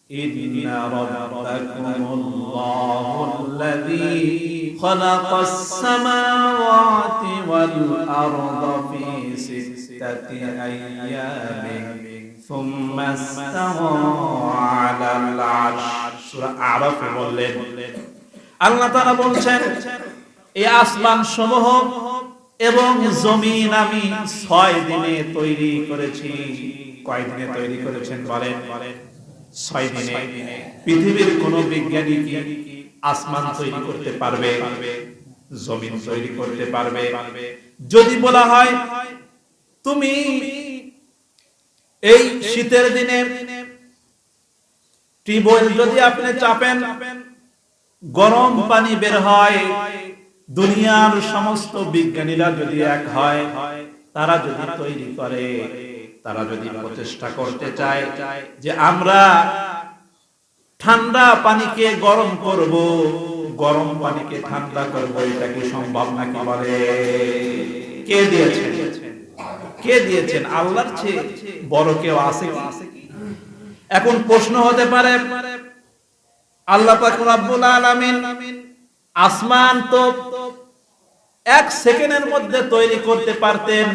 ইন্না রাব্বাকুমুল্লাহুল্লাযী খালাকাস সামাওয়াতি ওয়াল আরদা ফি সিত্তাতি আইয়ামিন সুম্মা ইসতাওয়া আলাল আরশ। সূরা আরাফে বললেন, আল্লাহ তাআলা বলছেন, এই আসমান সমূহ এবং জমিন আমি 6 দিনে তৈরি করেছি। কয় দিনে তৈরি করেছেন বলেন? 6 দিনে। পৃথিবীর কোন বিজ্ঞানী কি আসমান তৈরি করতে পারবে? জমিন তৈরি করতে পারবে? যদি বলা হয় তুমি এই শীতের দিনে টিউবওয়েল যদি আপনি চাপেন, গরম পানি বের হয়। দুনিয়ার সমস্ত বিজ্ঞানীরা যদি এক হয়, তারা যদি তৈরি করে, তারা যদি প্রচেষ্টা করতে চায় যে আমরা ঠান্ডা পানিকে গরম করব, গরম পানিকে ঠান্ডা করব, এটা কি সম্ভব নাকি? বলে কে দিয়েছেন? কে দিয়েছেন? আল্লাহর চেয়ে বড় কেউ আছে কি? এখন প্রশ্ন হতে পারে, আল্লাহ পাক রব্বুল আলামিন আসমান তো 1 সেকেন্ডের মধ্যে তৈরি করতে পারতেন।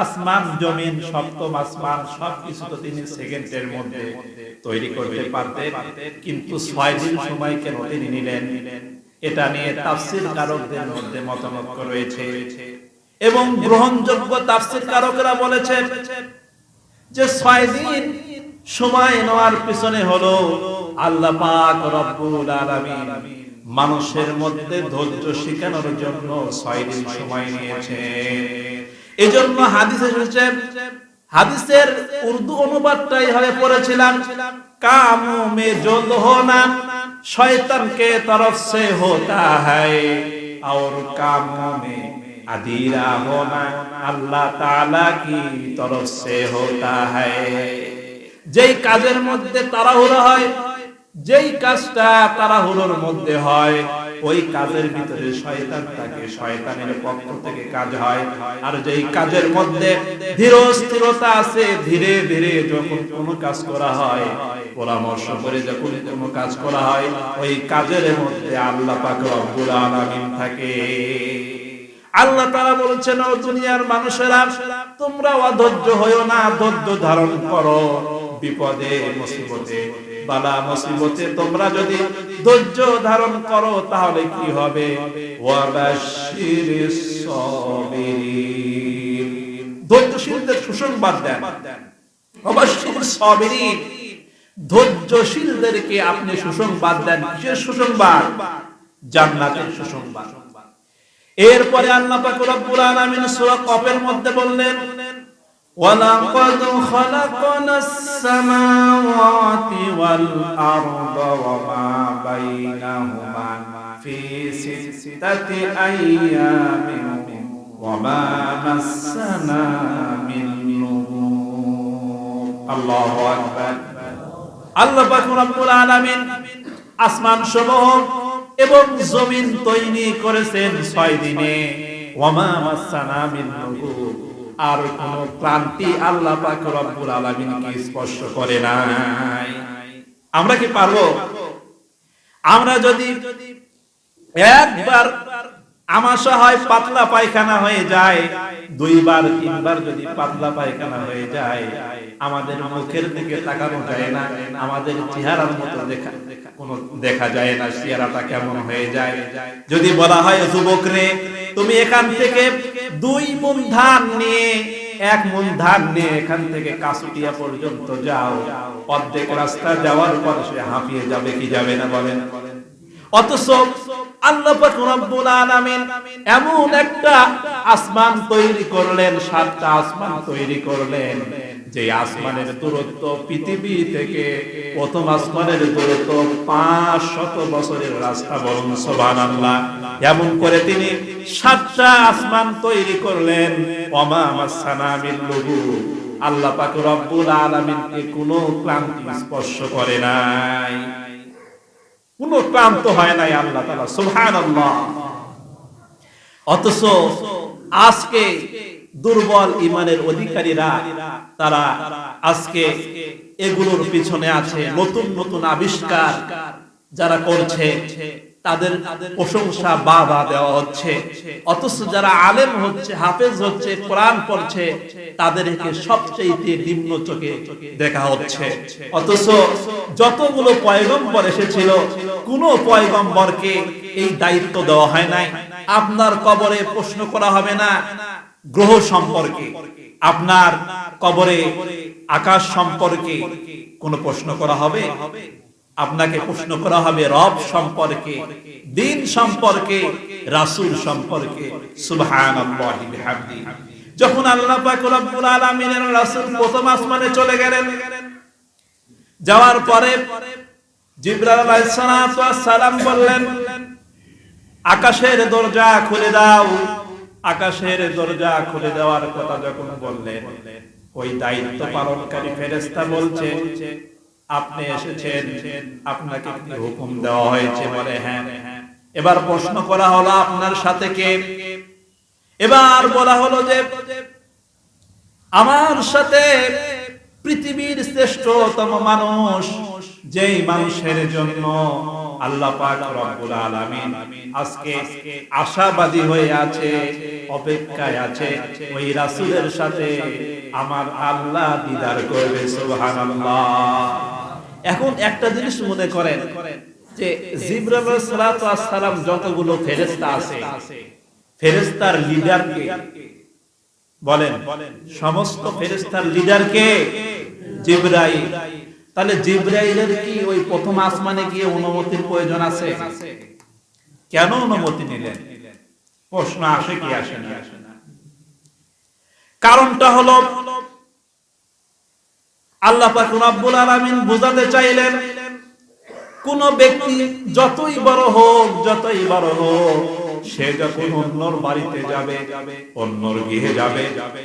আসমান, জমিন, সপ্তম আসমান সবকিছু তো তিনি সেকেন্ডের মধ্যে তৈরি করতে পারতেন, কিন্তু 6 দিন সময় কেন তিনি নিলেন? এটা নিয়ে তাফসীর কারকদের মধ্যে মতামত রয়েছে এবং গ্রহণযোগ্য তাফসীর কারকরা বলেছেন যে 6 দিন সময় নেওয়ার পিছনে হলো আল্লাহ পাক রব্বুল আলামিন মানুষের মধ্যে ধৈর্য শেখানোর জন্য 6 দিন সময় নিয়েছেন। এজন্য হাদিসে এসেছে, হাদিসের উর্দু অনুবাদটাই হয়ে পড়েছিলাম, কামো মে जो होना शैतान के तरफ से होता है और कामों में अधीरा होना अल्लाह ताला की तरफ से होता है। যেই কাজের মধ্যে তাড়াহুড়ো হয়, যেই কাজটা তাড়াহুড়োর মধ্যে হয়, ওই কাজের ভিতরে শয়তান থাকে, শয়তানের পক্ষ থেকে কাজ হয়। আর যেই কাজের মধ্যে ধীর স্থিরতা আছে, ধীরে ধীরে যখন কোনো কাজ করা হয়, পরামর্শ করে যখন কোনো কাজ করা হয়, ওই কাজের মধ্যে আল্লাহ পাক রব্বুল আলামিন থাকে। আল্লাহ তাআলা বলেছেন, ও দুনিয়ার মানুষেরা, তোমরা অধৈর্য হয়ো না, ধৈর্য ধারণ করো। বিপদে মুসিবতে, বালা মুসিবতে তোমরা যদি ধৈর্য ধারণ করো, তাহলে কি হবে? ওয়াবাশশিরিস সাবিরিন, ধৈর্যশীলদের সুসংবাদ দেন। ওয়াবাশশিরিস সাবিরিন, ধৈর্যশীলদেরকে আপনি সুসংবাদ দেন। কিসের সুসংবাদ? জান্নাতের সুসংবাদ। এরপরে আল্লাহ পাক রব্বুল আলামিন সূরা কফের মধ্যে বললেন, ওয়ালাকাদ খালাকনাস সামাওয়াতি ওয়াল আরদা ওয়া মা বাইনাহুমা ফি সিত্তাতি আইয়ামিন ওয়া মা মাসসানা মিন লুগুব। আল্লাহু আকবার। আল্লাহ পাক রব্বুল আলামিন আসমান সমূহ এবং জমিন তৈরি করেছেন 6 দিনে। ওয়া মা মাসসানা মিন লুগুব, আর কোন ক্লান্তি আল্লাহ পাক রব্বুল আলামিন কি স্পর্শ করে নাই। আমরা কি পারবো? আমরা যদি একবার আমাশা হয়, পাতলা পায়খানা হয়ে যায়, 2 বার 3 বার যদি পাতলা পায়খানা হয়ে যায়, আমাদের মুখের দিকে তাকানো যায় না, আমাদের চেহারার মতো দেখা যায় না, চেহারাটা কেমন হয়ে যায়। যদি বলা হয়, যুবক রে, তুমি এখান থেকে 2 মণ ধান নিয়ে, 1 মণ ধান নিয়ে এখান থেকে কাশুটিয়া পর্যন্ত যাও, অর্ধেক রাস্তা যাওয়ার পর সে হাঁপিয়ে যাবে কি যাবে না? বলেন। অথচ আল্লাহ পাক রব্বুল আলামিন এমন একটা আসমান তৈরি করলেন, 7টা আসমান তৈরি করলেন, যে আসমানের দূরত্ব পৃথিবী থেকে প্রথম আসমানের দূরত্ব 500 বছরের রাস্তা। বলুন সুবহানাল্লাহ। এমন করে তিনি 7টা আসমান তৈরি করলেন। ওয়া মা মাসসানা মিন লুগুব, আল্লাহ পাক রব্বুল আলামিনকে কোনো ক্লান্তি স্পর্শ করে নাই, কোনো ক্লান্ত হয় নাই আল্লাহ তাআলা। সুবহানাল্লাহ। অথচ আজকে দুর্বল ঈমানের অধিকারীরা, তারা আজকে এগুলোর পিছনে আছে নতুন নতুন আবিষ্কার যারা করছে তাদের প্রশংসা বাবা দেওয়া হচ্ছে, অথচ যারা আলেম হচ্ছে, হাফেজ হচ্ছে, কোরআন পড়ছে তাদেরকে সবচেয়ে নিম্ন চোখে দেখা হচ্ছে। অথচ যতগুলো পয়গম্বর এসেছিল কোন পয়গম্বরকে এই দায়িত্ব দেওয়া হয় নাই। আপনার কবরে প্রশ্ন করা হবে না গ্রহ সম্পর্কে, আপনার কবরে আকাশ সম্পর্কে কোন প্রশ্ন করা হবে? আপনাকে প্রশ্ন করা হবে রব সম্পর্কে, দিন সম্পর্কে, রাসূল সম্পর্কে। সুবহানাল্লাহি বিহামদি। যখন আল্লাহ পাক রব্বুল আলামিনের রাসূল প্রথম আসমানে চলে গেলেন, যাওয়ার পরে জিবরাইল আলাইহিস সালাম বললেন, আকাশের দরজা খুলে দাও। আকাশের দরজা খুলে দেওয়ার কথা যখন বললেন, ওই দায়িত্ব পালনকারী ফেরেশতা বলছে, আপনি এসেছেন, আপনাকে কি হুকুম দেওয়া হয়েছে? বলে হ্যাঁ। এবার প্রশ্ন করা হলো আপনার সাথে কে? এবার বলা হলো যে আমার সাথে পৃথিবীর শ্রেষ্ঠতম মানুষ, যেই মানুষের জন্য আল্লাহ পাক রব্বুল আলামিন আজকে আশাবাদী হয়ে আছে, অপেক্ষায় আছে, ওই রাসূলের সাথে আমার আল্লাহ দিদার করবে। সুবহানাল্লাহ। এখন একটা জিনিস মনে করেন যে জিবরাইল আলাইহিস সালাম যতগুলো ফেরেশতা আছে, ফেরেশতার লিডার কে? বলেন, সমস্ত ফেরেশতার লিডার কে? জিবরাইল। তাহলে জিবরাইলের কি ওই প্রথম আসমানে গিয়ে অনুমতির প্রয়োজন আছে? কেন অনুমতি নিলেন? প্রশ্ন আসে কি আসে না? কারণটা হলো আল্লাহ পাক রব্বুল আলামিন বোঝাতে চাইলেন, কোন ব্যক্তি যতই বড় হোক, সে যখন অন্যর বাড়িতে যাবে, অন্যর গৃহে যাবে,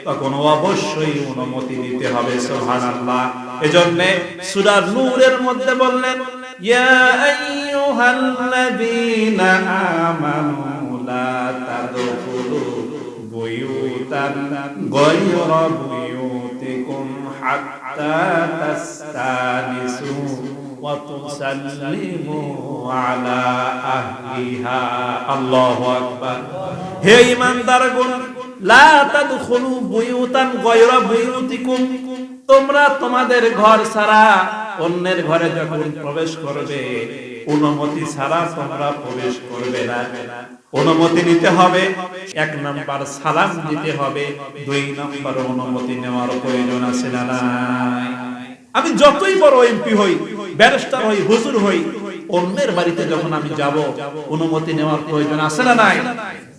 তখন অবশ্যই অনুমতি নিতে হবে। সুবহানাল্লাহ। এজন্য সূরা নূরের মধ্যে বললেন, ইয়া আইয়ুহাল্লাযীনা আমানু লা তাদখুলু বুয়ুতান গায়রা বুয়ুতিকুম হাত্তা তাস্তানিসু ওয়া তুসাল্লিমু আলা আহলিহা। আল্লাহু আকবার। হে ঈমানদারগণ, লা তাদখুলু বুয়ুতান গায়রা বুয়ুতিকুম, তোমরা তোমাদের ঘর ছাড়া অন্যের ঘরে যখন প্রবেশ করবে, অনুমতি ছাড়া তোমরা প্রবেশ করবে না। অনুমতি নিতে হবে। 1 নাম্বার সালাম দিতে হবে, 2 নাম্বার অনুমতি নেওয়ার প্রয়োজন আছে না নাই? আমি যতই বড় এমপি হই, ব্যারিস্টার হই, হুজুর হই, অন্যের বাড়িতে যখন আমি যাব, অনুমতি নেওয়ার প্রয়োজন আছে না নাই?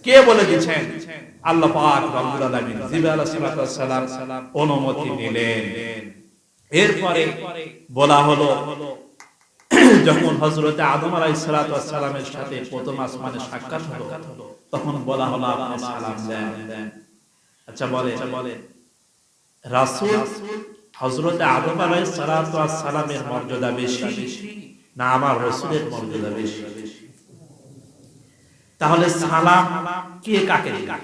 কে বলে দিয়েছেন? আল্লাহ পাক রব্বুল আলামিন। জিবরাইল আলাইহিস সালাম অনুমতি নিলেন। এরপরে বলা হলো, যখন হযরত আদম আলাইহিস সালামের সাথে প্রথম আসমানে সাক্ষাৎ হলো, তখন বলা হলো আপনি সালাম দেন। আচ্ছা বলে রাসূল হযরত আদম আলাইহিস সালামের মর্যাদা বেশি না আমার রাসূলের মর্যাদা বেশি? তাহলে সালাম কে কাকে দিবে?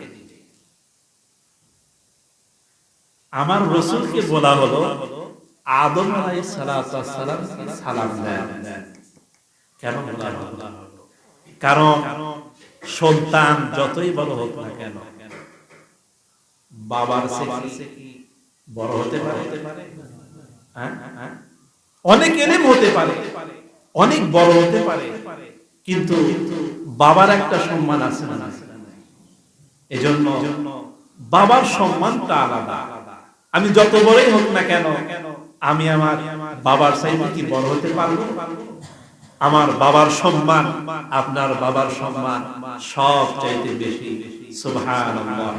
আমার রাসূলকে বলা হলো আদম আলাইহিস সালাম সালাম দেন। কেন বলা হলো? কারণ সন্তান যতই বড় হোক না কেন, বাবার চেয়ে বড় হতে পারে? অনেক এলেম হতে পারে, অনেক বড় হতে পারে, কিন্তু বাবার একটা সম্মান আছে না? এজন্য বাবার সম্মানটা আলাদা। আমি যত বড়ই হোক না কেন, আমি আমার বাবার চাইতে কি বড় হতে পারবো? আমার বাবার সম্মান, আপনার বাবার সম্মান সব চাইতে বেশি। সুবহানাল্লাহ।